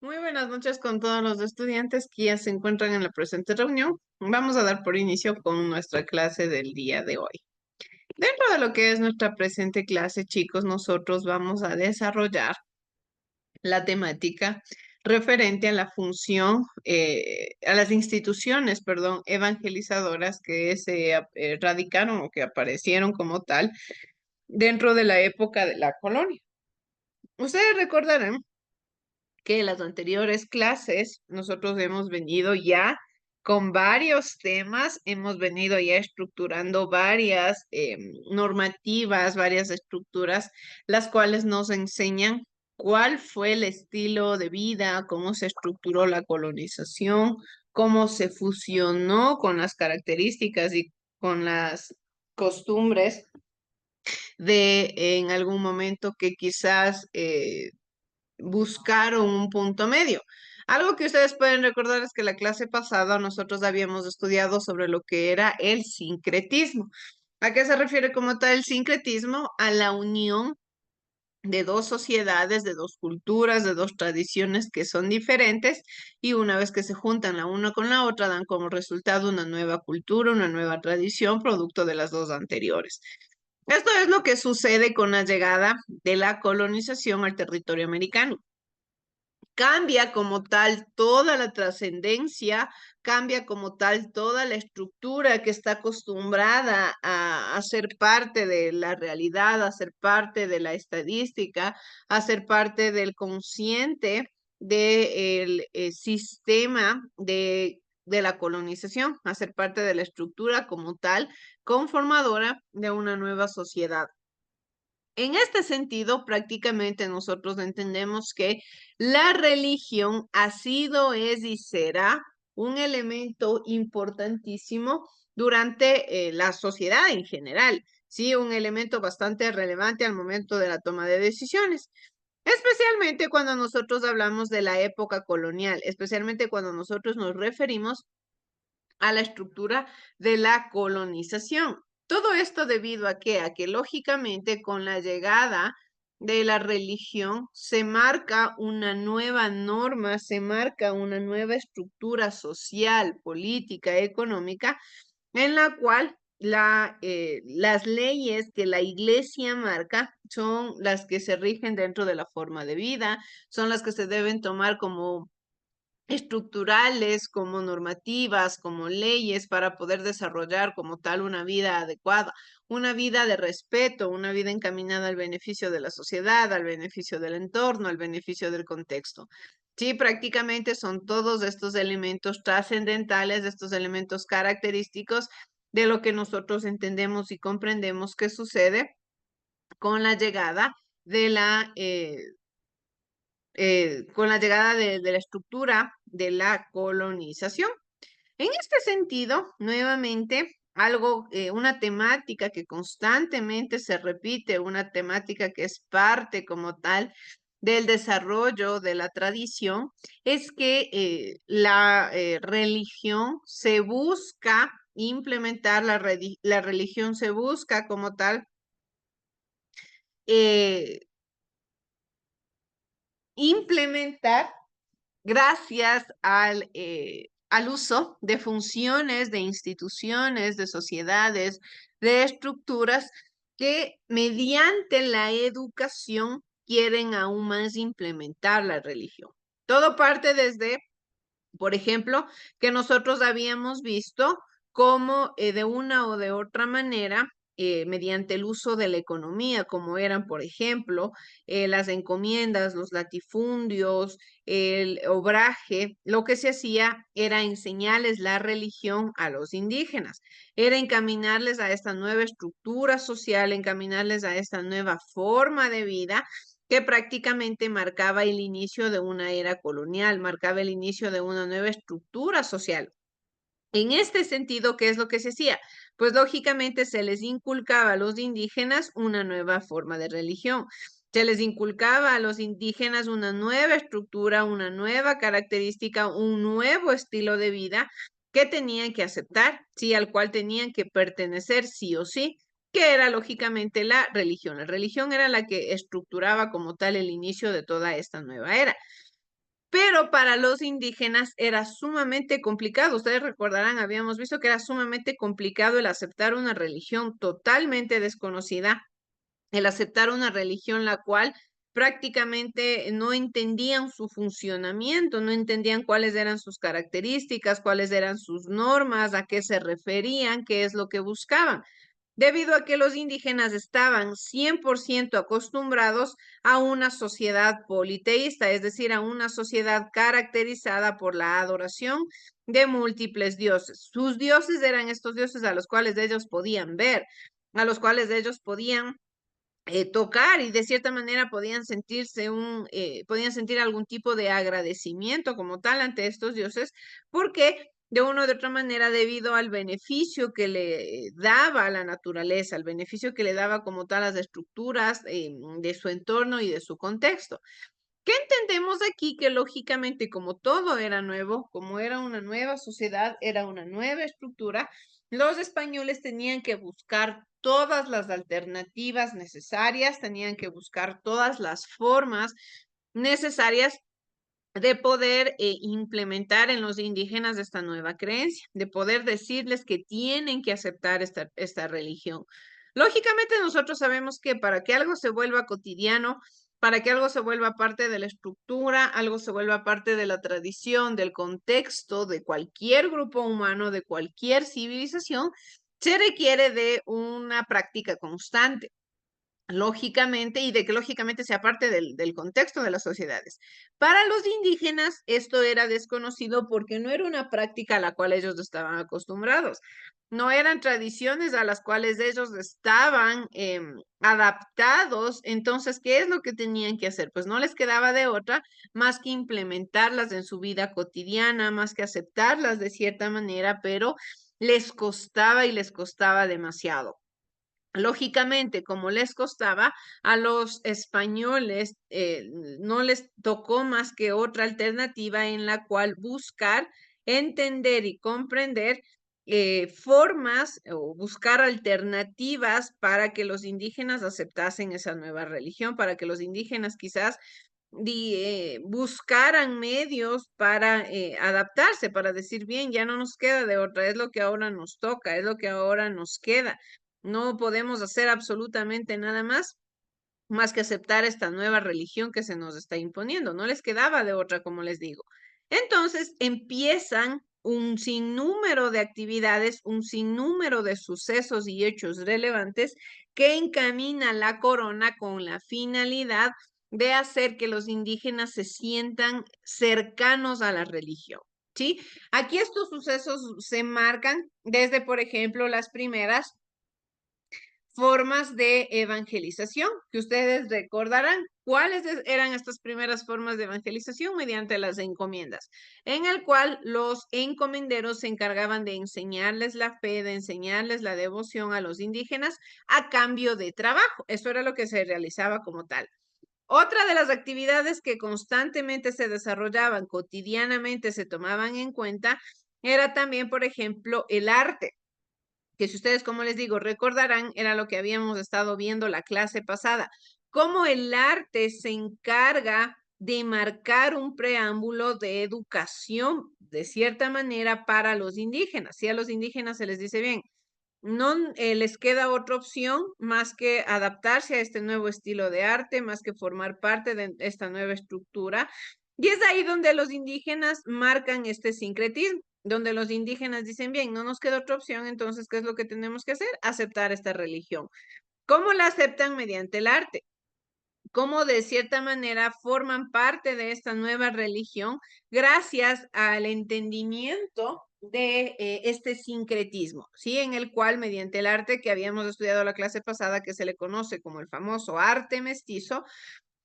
Muy buenas noches con todos los estudiantes que ya se encuentran en la presente reunión. Vamos a dar por inicio con nuestra clase del día de hoy. Dentro de lo que es nuestra presente clase, chicos, nosotros vamos a desarrollar la temática referente a la función, a las instituciones, perdón, evangelizadoras que se radicaron o que aparecieron como tal dentro de la época de la colonia. Ustedes recordarán que en las anteriores clases nosotros hemos venido ya con varios temas, hemos venido ya estructurando varias normativas, varias estructuras, las cuales nos enseñan cuál fue el estilo de vida, cómo se estructuró la colonización, cómo se fusionó con las características y con las costumbres de en algún momento que quizás buscaron un punto medio. Algo que ustedes pueden recordar es que la clase pasada nosotros habíamos estudiado sobre lo que era el sincretismo. ¿A qué se refiere como tal el sincretismo? A la unión de dos sociedades, de dos culturas, de dos tradiciones que son diferentes y una vez que se juntan la una con la otra dan como resultado una nueva cultura, una nueva tradición, producto de las dos anteriores. Esto es lo que sucede con la llegada de la colonización al territorio americano. Cambia como tal toda la trascendencia, cambia como tal toda la estructura que está acostumbrada a ser parte de la realidad, a ser parte de la estadística, a ser parte del consciente del sistema de la colonización, a ser parte de la estructura como tal, conformadora de una nueva sociedad. En este sentido, prácticamente nosotros entendemos que la religión ha sido, es y será un elemento importantísimo durante la sociedad en general, sí, un elemento bastante relevante al momento de la toma de decisiones, especialmente cuando nosotros hablamos de la época colonial, especialmente cuando nosotros nos referimos a la estructura de la colonización. Todo esto debido a que, lógicamente con la llegada de la religión se marca una nueva norma, se marca una nueva estructura social, política, económica, en la cual las leyes que la iglesia marca son las que se rigen dentro de la forma de vida, son las que se deben tomar como estructurales, como normativas, como leyes para poder desarrollar como tal una vida adecuada, una vida de respeto, una vida encaminada al beneficio de la sociedad, al beneficio del entorno, al beneficio del contexto. Sí, prácticamente son todos estos elementos trascendentales, estos elementos característicos de lo que nosotros entendemos y comprendemos que sucede con la llegada de de la estructura de la colonización. En este sentido, nuevamente, una temática que constantemente se repite, una temática que es parte como tal del desarrollo de la tradición, es que la religión se busca implementar, la religión se busca como tal eh, implementar gracias al uso de funciones, de instituciones, de sociedades, de estructuras que mediante la educación quieren aún más implementar la religión. Todo parte desde, por ejemplo, que nosotros habíamos visto cómo de una o de otra manera, mediante el uso de la economía, como eran, por ejemplo, las encomiendas, los latifundios, el obraje, lo que se hacía era enseñarles la religión a los indígenas, era encaminarles a esta nueva estructura social, encaminarles a esta nueva forma de vida que prácticamente marcaba el inicio de una era colonial, marcaba el inicio de una nueva estructura social. En este sentido, ¿qué es lo que se hacía? Pues lógicamente se les inculcaba a los indígenas una nueva forma de religión. Se les inculcaba a los indígenas una nueva estructura, una nueva característica, un nuevo estilo de vida que tenían que aceptar, sí, al cual tenían que pertenecer sí o sí, que era lógicamente la religión. La religión era la que estructuraba como tal el inicio de toda esta nueva era. pero para los indígenas era sumamente complicado. Ustedes recordarán, habíamos visto que era sumamente complicado el aceptar una religión totalmente desconocida, el aceptar una religión la cual prácticamente no entendían su funcionamiento, no entendían cuáles eran sus características, cuáles eran sus normas, a qué se referían, qué es lo que buscaban, debido a que los indígenas estaban 100% acostumbrados a una sociedad politeísta, es decir, a una sociedad caracterizada por la adoración de múltiples dioses. Sus dioses eran estos dioses a los cuales ellos podían ver, a los cuales ellos podían tocar, y de cierta manera podían sentir algún tipo de agradecimiento como tal ante estos dioses, porque de una u otra manera, debido al beneficio que le daba a la naturaleza, al beneficio que le daba como tal las estructuras de su entorno y de su contexto. ¿Qué entendemos aquí? Que lógicamente, como todo era nuevo, como era una nueva sociedad, era una nueva estructura, los españoles tenían que buscar todas las alternativas necesarias, tenían que buscar todas las formas necesarias de poder implementar en los indígenas esta nueva creencia, de poder decirles que tienen que aceptar esta religión. Lógicamente nosotros sabemos que para que algo se vuelva cotidiano, para que algo se vuelva parte de la estructura, algo se vuelva parte de la tradición, del contexto de cualquier grupo humano, de cualquier civilización, se requiere de una práctica constante, lógicamente, y de que lógicamente sea parte del contexto de las sociedades. Para los indígenas esto era desconocido porque no era una práctica a la cual ellos estaban acostumbrados, no eran tradiciones a las cuales ellos estaban adaptados. Entonces, ¿qué es lo que tenían que hacer? Pues no les quedaba de otra más que implementarlas en su vida cotidiana, más que aceptarlas de cierta manera, pero les costaba y les costaba demasiado. Lógicamente, como les costaba, a los españoles no les tocó más que otra alternativa en la cual buscar entender y comprender formas o buscar alternativas para que los indígenas aceptasen esa nueva religión, para que los indígenas quizás buscaran medios para adaptarse, para decir, bien, ya no nos queda de otra, es lo que ahora nos toca, es lo que ahora nos queda. No podemos hacer absolutamente nada más que aceptar esta nueva religión que se nos está imponiendo. No les quedaba de otra, como les digo. Entonces empiezan un sinnúmero de actividades, un sinnúmero de sucesos y hechos relevantes que encamina la corona con la finalidad de hacer que los indígenas se sientan cercanos a la religión. ¿Sí? Aquí estos sucesos se marcan desde, por ejemplo, las primeras formas de evangelización, que ustedes recordarán cuáles eran estas primeras formas de evangelización mediante las encomiendas, en el cual los encomenderos se encargaban de enseñarles la fe, de enseñarles la devoción a los indígenas a cambio de trabajo. Eso era lo que se realizaba como tal. Otra de las actividades que constantemente se desarrollaban, cotidianamente se tomaban en cuenta, era también, por ejemplo, el arte, que si ustedes, como les digo, recordarán, era lo que habíamos estado viendo la clase pasada, cómo el arte se encarga de marcar un preámbulo de educación, de cierta manera, para los indígenas. Si a los indígenas se les dice bien, no les queda otra opción más que adaptarse a este nuevo estilo de arte, más que formar parte de esta nueva estructura. Y es ahí donde los indígenas marcan este sincretismo, donde los indígenas dicen, bien, no nos queda otra opción, entonces, ¿qué es lo que tenemos que hacer? Aceptar esta religión. ¿Cómo la aceptan? Mediante el arte. ¿Cómo de cierta manera forman parte de esta nueva religión gracias al entendimiento de este sincretismo, ¿sí? En el cual, mediante el arte que habíamos estudiado la clase pasada, que se le conoce como el famoso arte mestizo,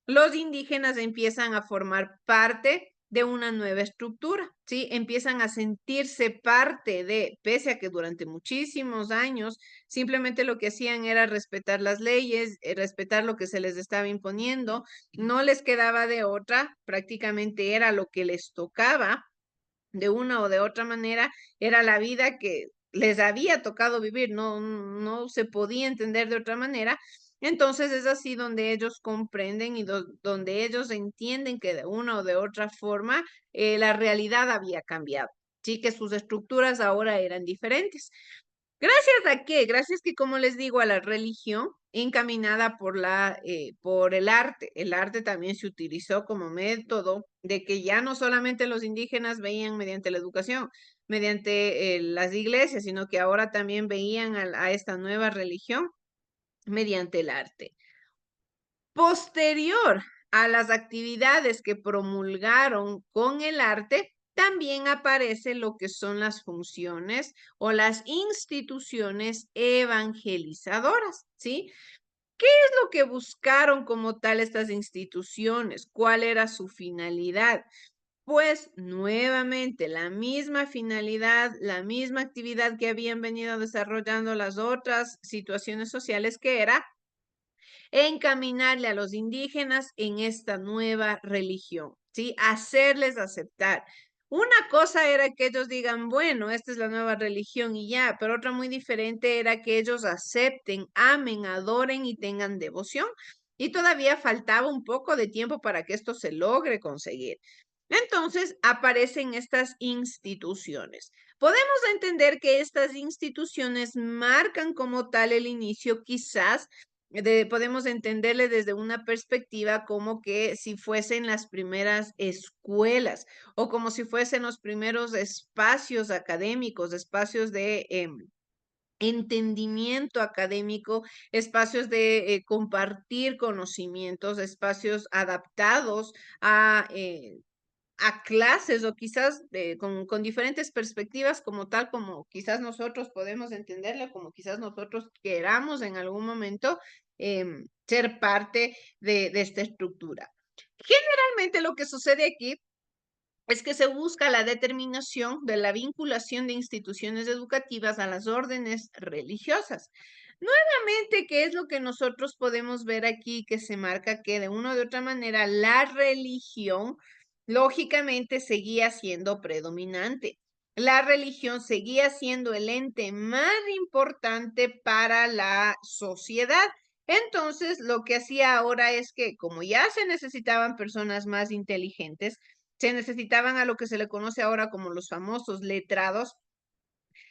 los indígenas empiezan a formar parte de una nueva estructura, ¿sí? Empiezan a sentirse parte de, pese a que durante muchísimos años simplemente lo que hacían era respetar las leyes, respetar lo que se les estaba imponiendo, no les quedaba de otra, prácticamente era lo que les tocaba de una o de otra manera, era la vida que les había tocado vivir, no se podía entender de otra manera. Entonces es así donde ellos comprenden y donde ellos entienden que de una o de otra forma la realidad había cambiado, sí, que sus estructuras ahora eran diferentes. ¿Gracias a qué? Gracias que, como les digo, a la religión encaminada por el arte. El arte también se utilizó como método de que ya no solamente los indígenas veían mediante la educación, mediante las iglesias, sino que ahora también veían a esta nueva religión mediante el arte. Posterior a las actividades que promulgaron con el arte, también aparece lo que son las funciones o las instituciones evangelizadoras, ¿sí? ¿Qué es lo que buscaron como tal estas instituciones? ¿Cuál era su finalidad? Pues nuevamente la misma finalidad, la misma actividad que habían venido desarrollando las otras situaciones sociales, que era encaminarle a los indígenas en esta nueva religión, ¿sí? Hacerles aceptar. Una cosa era que ellos digan, bueno, esta es la nueva religión y ya, pero otra muy diferente era que ellos acepten, amen, adoren y tengan devoción. Y todavía faltaba un poco de tiempo para que esto se logre conseguir. Entonces aparecen estas instituciones. Podemos entender que estas instituciones marcan como tal el inicio, quizás podemos entenderle desde una perspectiva como que si fuesen las primeras escuelas o como si fuesen los primeros espacios académicos, espacios de entendimiento académico, espacios de compartir conocimientos, espacios adaptados a clases o quizás con diferentes perspectivas como tal, como quizás nosotros podemos entenderla, como quizás nosotros queramos en algún momento ser parte de esta estructura. Generalmente lo que sucede aquí es que se busca la determinación de la vinculación de instituciones educativas a las órdenes religiosas. Nuevamente, ¿qué es lo que nosotros podemos ver aquí que se marca que de una u otra manera la religión lógicamente seguía siendo predominante? La religión seguía siendo el ente más importante para la sociedad. Entonces, lo que hacía ahora es que, como ya se necesitaban personas más inteligentes, se necesitaban a lo que se le conoce ahora como los famosos letrados.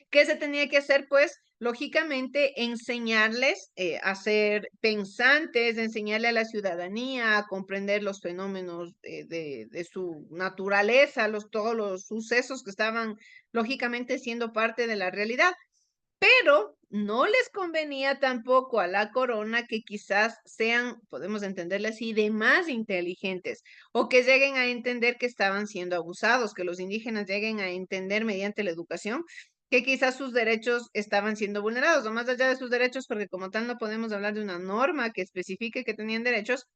¿Qué se tenía que hacer? Pues, lógicamente, enseñarles a ser pensantes, enseñarle a la ciudadanía a comprender los fenómenos de su naturaleza, todos los sucesos que estaban, lógicamente, siendo parte de la realidad. Pero no les convenía tampoco a la corona que quizás sean, podemos entenderle así, de más inteligentes o que lleguen a entender que estaban siendo abusados, que los indígenas lleguen a entender mediante la educación que quizás sus derechos estaban siendo vulnerados, o más allá de sus derechos, porque como tal no podemos hablar de una norma que especifique que tenían derechos,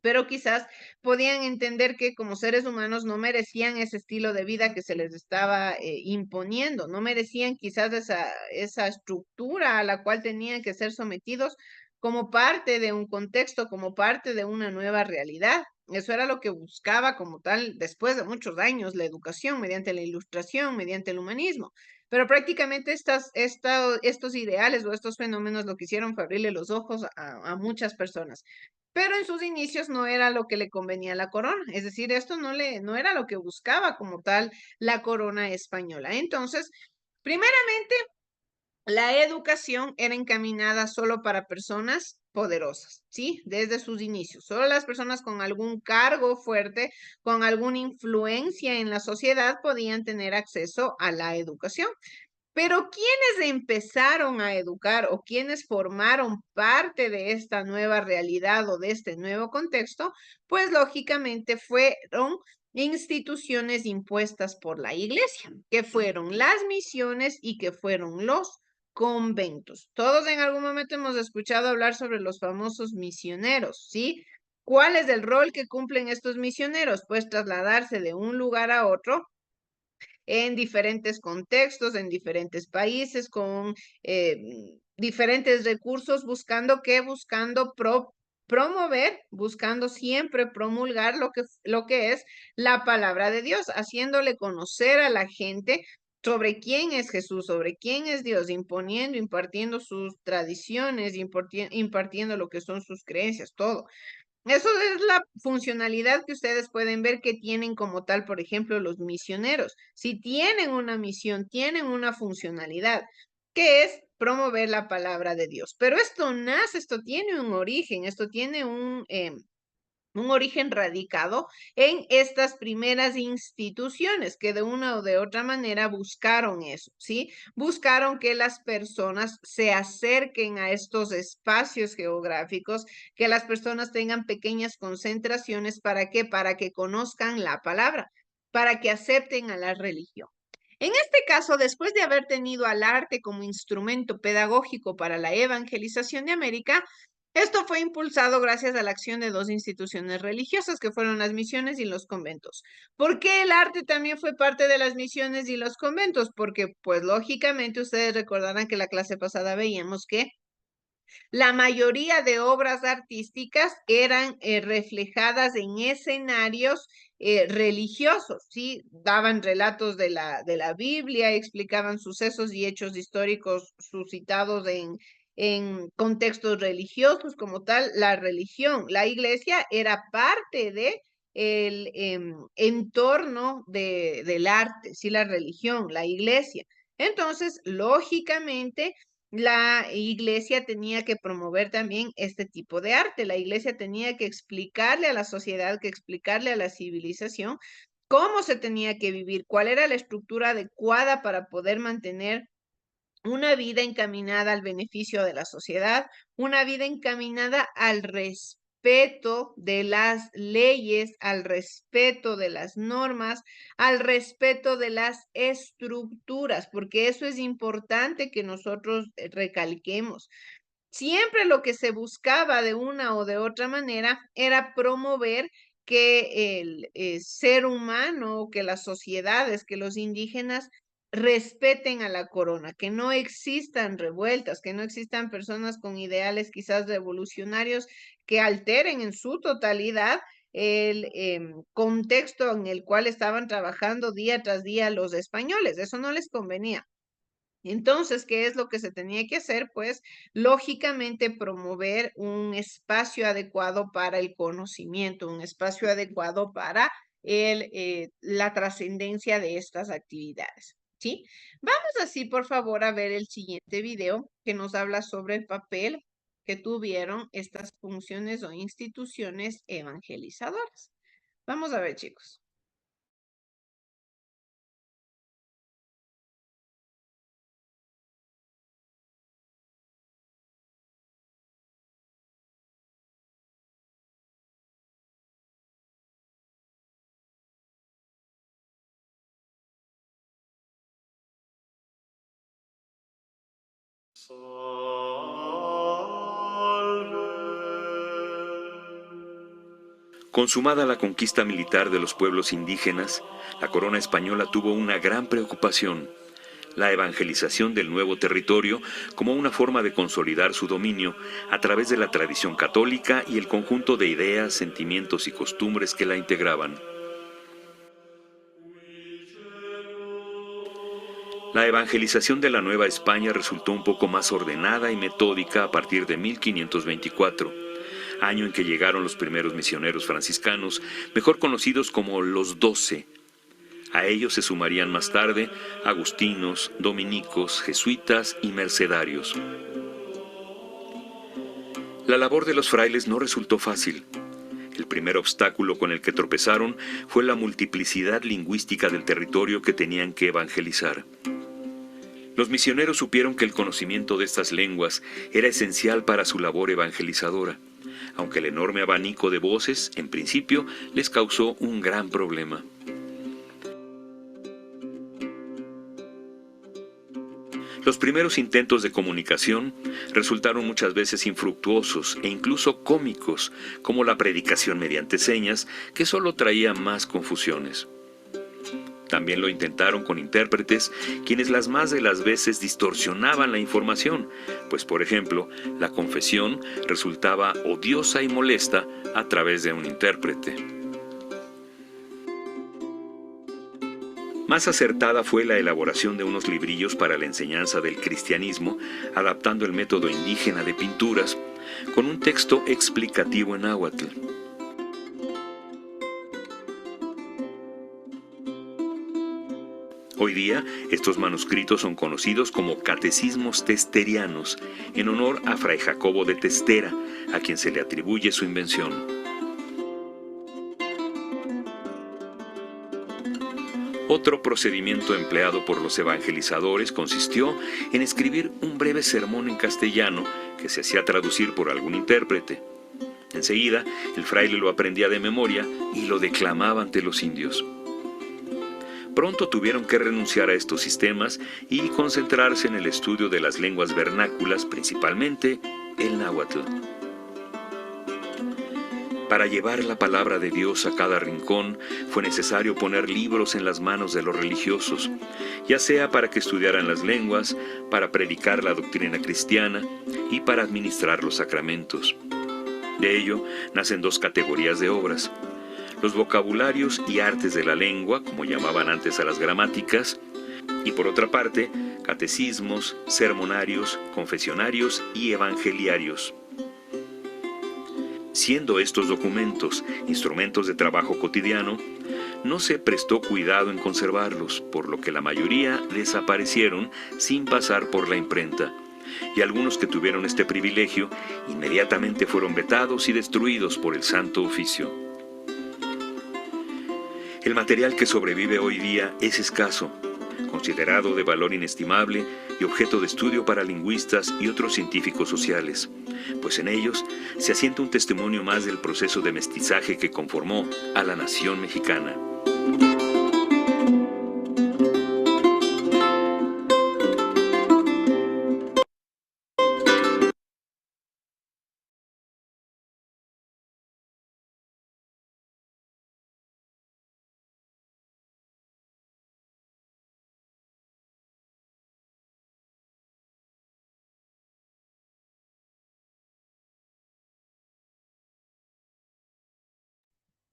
pero quizás podían entender que como seres humanos no merecían ese estilo de vida que se les estaba imponiendo, no merecían quizás esa estructura a la cual tenían que ser sometidos como parte de un contexto, como parte de una nueva realidad. Eso era lo que buscaba como tal después de muchos años la educación mediante la ilustración, mediante el humanismo. Pero prácticamente estos ideales o estos fenómenos lo que hicieron fue abrirle los ojos a muchas personas, pero en sus inicios no era lo que le convenía a la corona, es decir, esto no era lo que buscaba como tal la corona española. Entonces, primeramente, la educación era encaminada solo para personas poderosas, ¿sí? Desde sus inicios. Solo las personas con algún cargo fuerte, con alguna influencia en la sociedad podían tener acceso a la educación. Pero quienes empezaron a educar o quienes formaron parte de esta nueva realidad o de este nuevo contexto, pues lógicamente fueron instituciones impuestas por la iglesia, que fueron las misiones y que fueron los conventos. Todos en algún momento hemos escuchado hablar sobre los famosos misioneros, ¿sí? ¿Cuál es el rol que cumplen estos misioneros? Pues trasladarse de un lugar a otro en diferentes contextos, en diferentes países, con diferentes recursos, buscando qué, buscando promover, buscando siempre promulgar lo que es la palabra de Dios, haciéndole conocer a la gente sobre quién es Jesús, sobre quién es Dios, imponiendo, impartiendo sus tradiciones, impartiendo lo que son sus creencias, todo. Eso es la funcionalidad que ustedes pueden ver que tienen como tal, por ejemplo, los misioneros. Si tienen una misión, tienen una funcionalidad, que es promover la palabra de Dios. Pero esto nace, esto tiene un origen, esto tiene un origen radicado en estas primeras instituciones que de una o de otra manera buscaron eso, ¿sí? Buscaron que las personas se acerquen a estos espacios geográficos, que las personas tengan pequeñas concentraciones. ¿Para qué? Para que conozcan la palabra, para que acepten a la religión. En este caso, después de haber tenido al arte como instrumento pedagógico para la evangelización de América, esto fue impulsado gracias a la acción de dos instituciones religiosas, que fueron las misiones y los conventos. ¿Por qué el arte también fue parte de las misiones y los conventos? Porque, pues lógicamente, ustedes recordarán que la clase pasada veíamos que la mayoría de obras artísticas eran reflejadas en escenarios religiosos, ¿sí? Daban relatos de la Biblia, explicaban sucesos y hechos históricos suscitados en contextos religiosos como tal. La religión, la iglesia era parte de el entorno del arte, sí, la religión, la iglesia. Entonces, lógicamente, la iglesia tenía que promover también este tipo de arte. La iglesia tenía que explicarle a la sociedad, que explicarle a la civilización cómo se tenía que vivir, cuál era la estructura adecuada para poder mantener una vida encaminada al beneficio de la sociedad, una vida encaminada al respeto de las leyes, al respeto de las normas, al respeto de las estructuras, porque eso es importante que nosotros recalquemos. Siempre lo que se buscaba de una o de otra manera era promover que el ser humano, que las sociedades, que los indígenas respeten a la corona, que no existan revueltas, que no existan personas con ideales quizás revolucionarios que alteren en su totalidad el contexto en el cual estaban trabajando día tras día los españoles. Eso no les convenía. Entonces, ¿qué es lo que se tenía que hacer? Pues, lógicamente, promover un espacio adecuado para el conocimiento, un espacio adecuado para la trascendencia de estas actividades, ¿sí? Vamos así, por favor, a ver el siguiente video que nos habla sobre el papel que tuvieron estas funciones o instituciones evangelizadoras. Vamos a ver, chicos. Consumada la conquista militar de los pueblos indígenas, la corona española tuvo una gran preocupación: la evangelización del nuevo territorio como una forma de consolidar su dominio a través de la tradición católica y el conjunto de ideas, sentimientos y costumbres que la integraban. La evangelización de la Nueva España resultó un poco más ordenada y metódica a partir de 1524, año en que llegaron los primeros misioneros franciscanos, mejor conocidos como los 12. A ellos se sumarían más tarde agustinos, dominicos, jesuitas y mercedarios. La labor de los frailes no resultó fácil. El primer obstáculo con el que tropezaron fue la multiplicidad lingüística del territorio que tenían que evangelizar. Los misioneros supieron que el conocimiento de estas lenguas era esencial para su labor evangelizadora, aunque el enorme abanico de voces, en principio, les causó un gran problema. Los primeros intentos de comunicación resultaron muchas veces infructuosos e incluso cómicos, como la predicación mediante señas, que solo traía más confusiones. También lo intentaron con intérpretes, quienes las más de las veces distorsionaban la información, pues por ejemplo, la confesión resultaba odiosa y molesta a través de un intérprete. Más acertada fue la elaboración de unos librillos para la enseñanza del cristianismo, adaptando el método indígena de pinturas con un texto explicativo en náhuatl. Hoy día, estos manuscritos son conocidos como catecismos testerianos, en honor a Fray Jacobo de Testera, a quien se le atribuye su invención. Otro procedimiento empleado por los evangelizadores consistió en escribir un breve sermón en castellano que se hacía traducir por algún intérprete. Enseguida, el fraile lo aprendía de memoria y lo declamaba ante los indios. Pronto tuvieron que renunciar a estos sistemas y concentrarse en el estudio de las lenguas vernáculas, principalmente el náhuatl. Para llevar la palabra de Dios a cada rincón, fue necesario poner libros en las manos de los religiosos, ya sea para que estudiaran las lenguas, para predicar la doctrina cristiana y para administrar los sacramentos. De ello nacen dos categorías de obras: los vocabularios y artes de la lengua, como llamaban antes a las gramáticas, y por otra parte, catecismos, sermonarios, confesionarios y evangeliarios. Siendo estos documentos instrumentos de trabajo cotidiano, no se prestó cuidado en conservarlos, por lo que la mayoría desaparecieron sin pasar por la imprenta, y algunos que tuvieron este privilegio inmediatamente fueron vetados y destruidos por el Santo Oficio. El material que sobrevive hoy día es escaso, considerado de valor inestimable y objeto de estudio para lingüistas y otros científicos sociales, pues en ellos se asienta un testimonio más del proceso de mestizaje que conformó a la nación mexicana.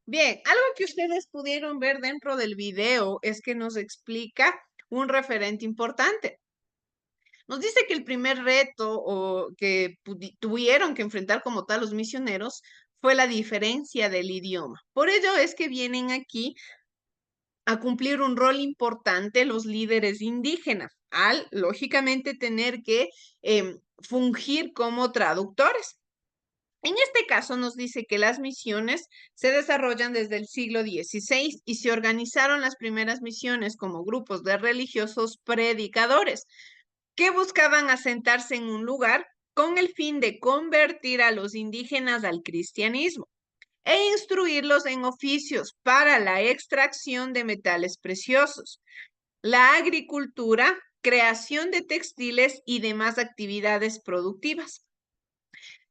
Bien, algo que ustedes pudieron ver dentro del video es que nos explica un referente importante. Nos dice que el primer reto que tuvieron que enfrentar como tal los misioneros fue la diferencia del idioma. Por ello es que vienen aquí a cumplir un rol importante los líderes indígenas, al lógicamente tener que fungir como traductores. En este caso nos dice que las misiones se desarrollan desde el siglo XVI y se organizaron las primeras misiones como grupos de religiosos predicadores que buscaban asentarse en un lugar con el fin de convertir a los indígenas al cristianismo e instruirlos en oficios para la extracción de metales preciosos, la agricultura, creación de textiles y demás actividades productivas.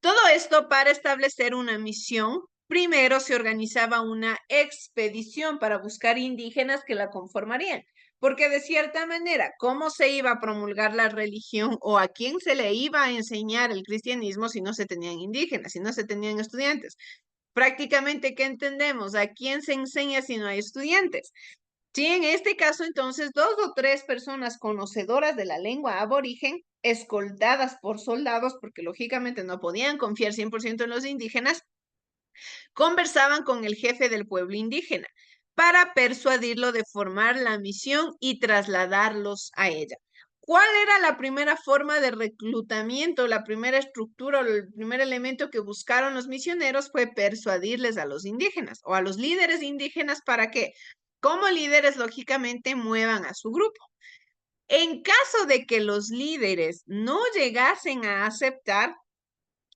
Todo esto para establecer una misión. Primero se organizaba una expedición para buscar indígenas que la conformarían, porque de cierta manera, ¿cómo se iba a promulgar la religión o a quién se le iba a enseñar el cristianismo si no se tenían indígenas, si no se tenían estudiantes? Prácticamente, ¿qué entendemos? ¿A quién se enseña si no hay estudiantes? Sí, en este caso, entonces, 2 o 3 personas conocedoras de la lengua aborigen, escoltadas por soldados, porque lógicamente no podían confiar 100% en los indígenas, conversaban con el jefe del pueblo indígena para persuadirlo de formar la misión y trasladarlos a ella. ¿Cuál era la primera forma de reclutamiento, la primera estructura o el primer elemento que buscaron los misioneros? Fue persuadirles a los indígenas o a los líderes indígenas para que, como líderes, lógicamente muevan a su grupo. En caso de que los líderes no llegasen a aceptar,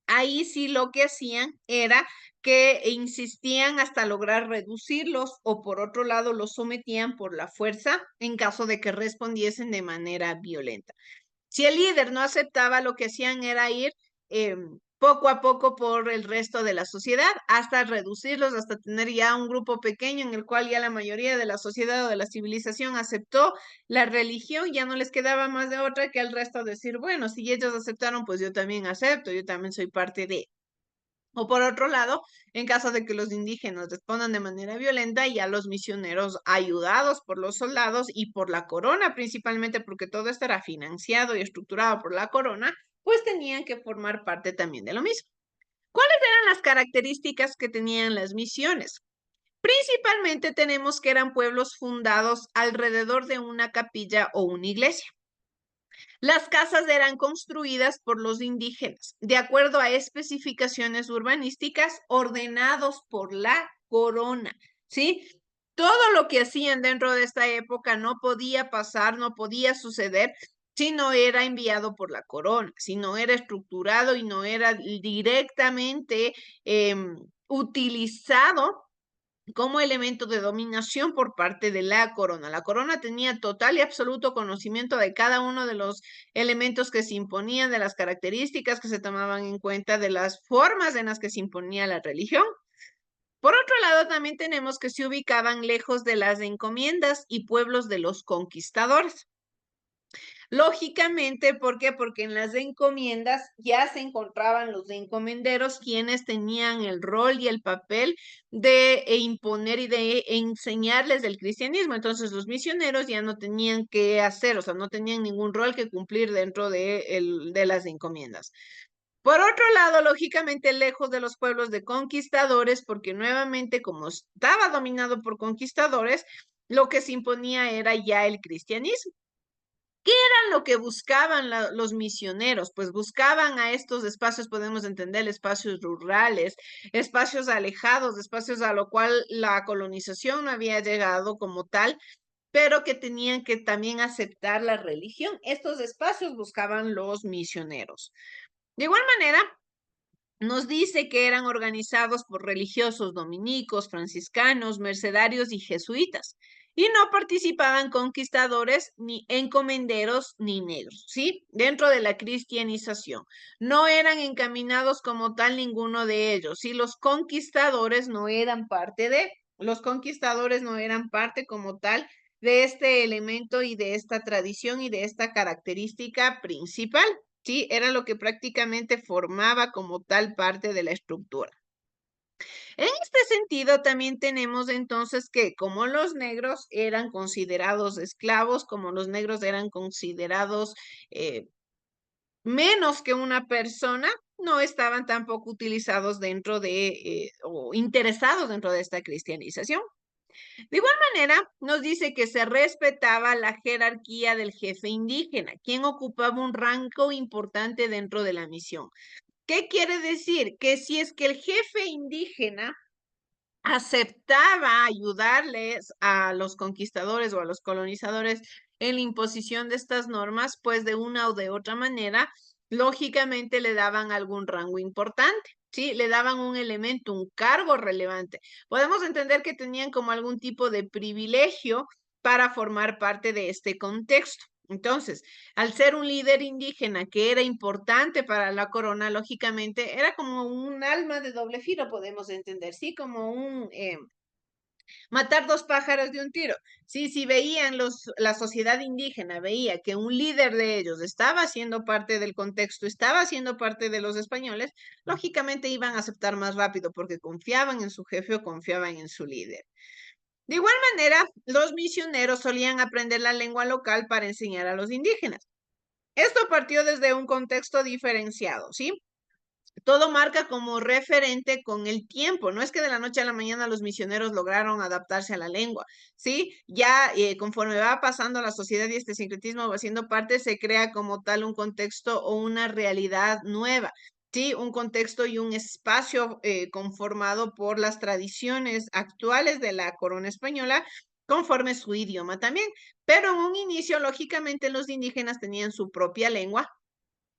ahí sí lo que hacían era que insistían hasta lograr reducirlos o por otro lado los sometían por la fuerza en caso de que respondiesen de manera violenta. Si el líder no aceptaba, lo que hacían era ir poco a poco por el resto de la sociedad hasta reducirlos, hasta tener ya un grupo pequeño en el cual ya la mayoría de la sociedad o de la civilización aceptó la religión, ya no les quedaba más de otra que al resto decir, bueno, si ellos aceptaron, pues yo también acepto, yo también soy parte de. O por otro lado, en caso de que los indígenas respondan de manera violenta, ya los misioneros, ayudados por los soldados y por la corona, principalmente porque todo esto era financiado y estructurado por la corona, pues tenían que formar parte también de lo mismo. ¿Cuáles eran las características que tenían las misiones? Principalmente tenemos que eran pueblos fundados alrededor de una capilla o una iglesia. Las casas eran construidas por los indígenas, de acuerdo a especificaciones urbanísticas ordenados por la corona, ¿sí? Todo lo que hacían dentro de esta época no podía pasar, no podía suceder si no era enviado por la corona, si no era estructurado y no era directamente utilizado como elemento de dominación por parte de la corona. La corona tenía total y absoluto conocimiento de cada uno de los elementos que se imponían, de las características que se tomaban en cuenta, de las formas en las que se imponía la religión. Por otro lado, también tenemos que se ubicaban lejos de las encomiendas y pueblos de los conquistadores. Lógicamente, ¿por qué? Porque en las encomiendas ya se encontraban los encomenderos, quienes tenían el rol y el papel de imponer y de enseñarles el cristianismo. Entonces, los misioneros ya no tenían que hacer, o sea, no tenían ningún rol que cumplir dentro de las encomiendas. Por otro lado, lógicamente, lejos de los pueblos de conquistadores, porque nuevamente, como estaba dominado por conquistadores, lo que se imponía era ya el cristianismo. ¿Qué era lo que buscaban los misioneros? Pues buscaban a estos espacios, podemos entender, espacios rurales, espacios alejados, espacios a lo cual la colonización no había llegado como tal, pero que tenían que también aceptar la religión. Estos espacios buscaban los misioneros. De igual manera, nos dice que eran organizados por religiosos dominicos, franciscanos, mercedarios y jesuitas, y no participaban conquistadores, ni encomenderos, ni negros, ¿sí? Dentro de la cristianización. No eran encaminados como tal ninguno de ellos, ¿sí? Los conquistadores no eran parte los conquistadores no eran parte como tal de este elemento y de esta tradición y de esta característica principal. Sí, era lo que prácticamente formaba como tal parte de la estructura. En este sentido, también tenemos entonces que como los negros eran considerados esclavos, como los negros eran considerados menos que una persona, no estaban tampoco utilizados dentro o interesados dentro de esta cristianización. De igual manera, nos dice que se respetaba la jerarquía del jefe indígena, quien ocupaba un rango importante dentro de la misión. ¿Qué quiere decir? Que si es que el jefe indígena aceptaba ayudarles a los conquistadores o a los colonizadores en la imposición de estas normas, pues de una o de otra manera, lógicamente le daban algún rango importante. Sí, le daban un elemento, un cargo relevante. Podemos entender que tenían como algún tipo de privilegio para formar parte de este contexto. Entonces, al ser un líder indígena que era importante para la corona, lógicamente era como un alma de doble filo, podemos entender, ¿sí? Como matar dos pájaros de un tiro. Sí, si veían la sociedad indígena, veía que un líder de ellos estaba siendo parte del contexto, estaba siendo parte de los españoles, lógicamente iban a aceptar más rápido porque confiaban en su jefe o confiaban en su líder. De igual manera, los misioneros solían aprender la lengua local para enseñar a los indígenas. Esto partió desde un contexto diferenciado, ¿sí? Todo marca como referente con el tiempo. No es que de la noche a la mañana los misioneros lograron adaptarse a la lengua, ¿sí? Ya conforme va pasando la sociedad y este sincretismo va siendo parte, se crea como tal un contexto o una realidad nueva. Sí, un contexto y un espacio conformado por las tradiciones actuales de la corona española, conforme su idioma también. Pero en un inicio, lógicamente, los indígenas tenían su propia lengua,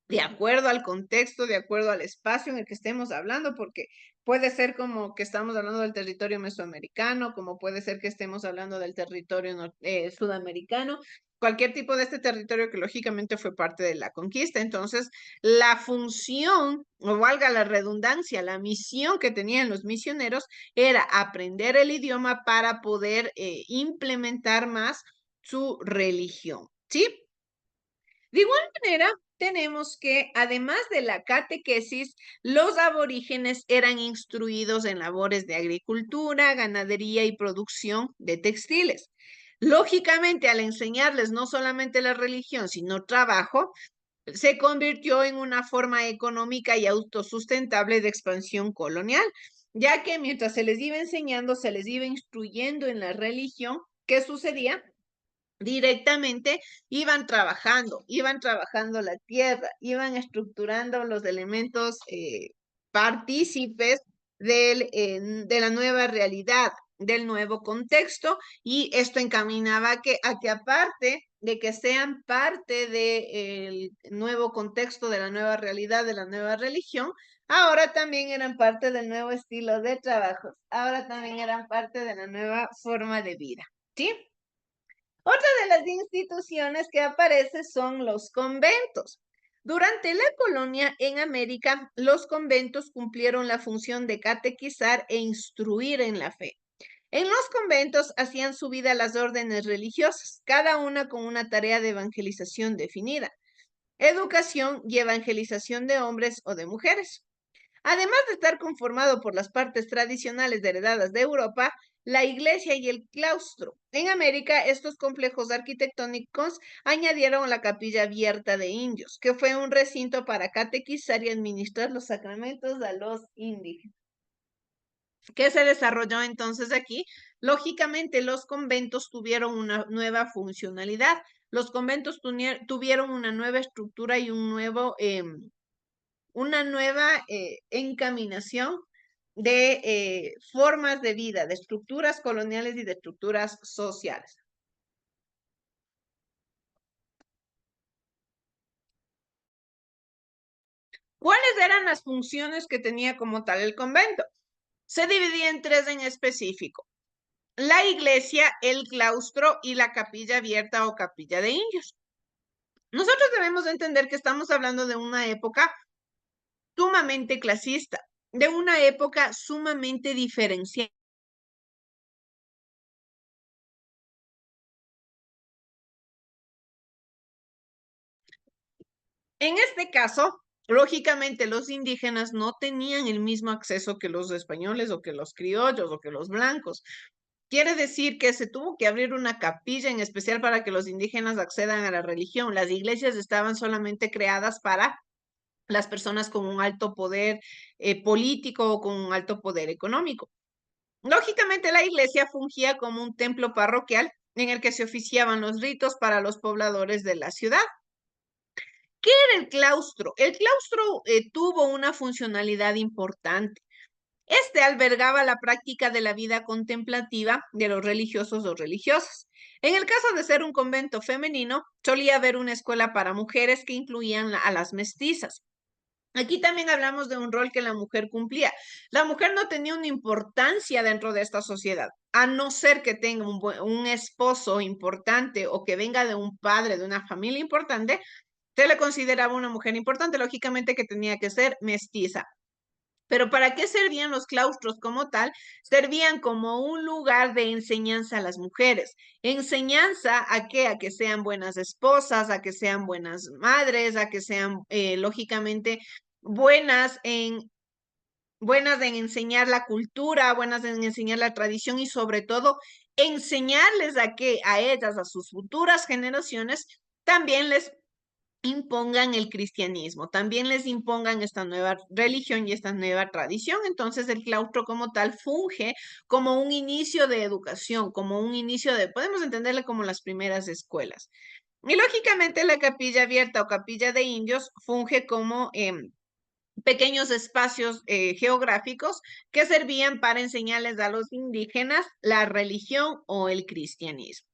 de acuerdo al contexto, de acuerdo al espacio en el que estemos hablando, porque puede ser como que estamos hablando del territorio mesoamericano, como puede ser que estemos hablando del territorio sudamericano, cualquier tipo de este territorio que lógicamente fue parte de la conquista. Entonces, la función, o valga la redundancia, la misión que tenían los misioneros era aprender el idioma para poder implementar más su religión, ¿sí? De igual manera, tenemos que, además de la catequesis, los aborígenes eran instruidos en labores de agricultura, ganadería y producción de textiles. Lógicamente, al enseñarles no solamente la religión, sino trabajo, se convirtió en una forma económica y autosustentable de expansión colonial, ya que mientras se les iba enseñando, se les iba instruyendo en la religión. ¿Qué sucedía? Directamente iban trabajando la tierra, iban estructurando los elementos partícipes de la nueva realidad, del nuevo contexto, y esto encaminaba a que aparte de que sean parte del nuevo contexto, de la nueva realidad, de la nueva religión, ahora también eran parte del nuevo estilo de trabajo, ahora también eran parte de la nueva forma de vida, ¿sí? Otra de las instituciones que aparece son los conventos. Durante la colonia en América, los conventos cumplieron la función de catequizar e instruir en la fe. En los conventos hacían su vida las órdenes religiosas, cada una con una tarea de evangelización definida, educación y evangelización de hombres o de mujeres. Además de estar conformado por las partes tradicionales heredadas de Europa, la iglesia y el claustro. En América, estos complejos arquitectónicos añadieron la capilla abierta de indios, que fue un recinto para catequizar y administrar los sacramentos a los indígenas. ¿Qué se desarrolló entonces aquí? Lógicamente, los conventos tuvieron una nueva funcionalidad. Los conventos tuvieron una nueva estructura y una nueva encaminación de formas de vida, de estructuras coloniales y de estructuras sociales. ¿Cuáles eran las funciones que tenía como tal el convento? Se dividía en tres en específico: la iglesia, el claustro y la capilla abierta o capilla de indios. Nosotros debemos entender que estamos hablando de una época sumamente clasista, de una época sumamente diferenciada. En este caso, lógicamente los indígenas no tenían el mismo acceso que los españoles o que los criollos o que los blancos. Quiere decir que se tuvo que abrir una capilla en especial para que los indígenas accedan a la religión. Las iglesias estaban solamente creadas para las personas con un alto poder político o con un alto poder económico. Lógicamente, la iglesia fungía como un templo parroquial en el que se oficiaban los ritos para los pobladores de la ciudad. ¿Qué era el claustro? El claustro tuvo una funcionalidad importante. Este albergaba la práctica de la vida contemplativa de los religiosos o religiosas. En el caso de ser un convento femenino, solía haber una escuela para mujeres que incluían a las mestizas. Aquí también hablamos de un rol que la mujer cumplía. La mujer no tenía una importancia dentro de esta sociedad, a no ser que tenga un esposo importante o que venga de un padre, de una familia importante. Se le consideraba una mujer importante, lógicamente que tenía que ser mestiza. Pero ¿para qué servían los claustros como tal? Servían como un lugar de enseñanza a las mujeres. ¿Enseñanza a qué? A que sean buenas esposas, a que sean buenas madres, a que sean, lógicamente, buenas en enseñar la cultura, buenas en enseñar la tradición y sobre todo enseñarles a que a ellas, a sus futuras generaciones, también les impongan el cristianismo, también les impongan esta nueva religión y esta nueva tradición. Entonces el claustro como tal funge como un inicio de educación, como un inicio podemos entenderle como las primeras escuelas. Y lógicamente la capilla abierta o capilla de indios funge como pequeños espacios geográficos que servían para enseñarles a los indígenas la religión o el cristianismo.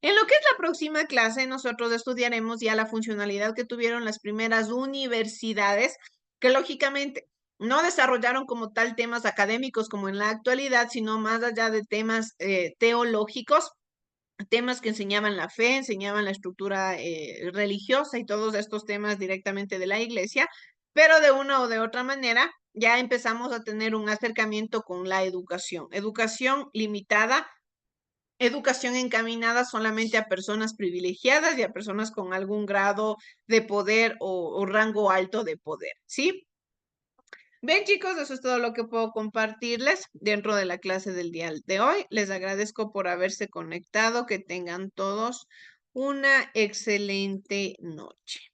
En lo que es la próxima clase, nosotros estudiaremos ya la funcionalidad que tuvieron las primeras universidades, que lógicamente no desarrollaron como tal temas académicos como en la actualidad, sino más allá de temas teológicos, temas que enseñaban la fe, enseñaban la estructura religiosa y todos estos temas directamente de la iglesia, pero de una o de otra manera ya empezamos a tener un acercamiento con la educación limitada educación encaminada solamente a personas privilegiadas y a personas con algún grado de poder o rango alto de poder, ¿sí? Bien, chicos, eso es todo lo que puedo compartirles dentro de la clase del día de hoy. Les agradezco por haberse conectado. Que tengan todos una excelente noche.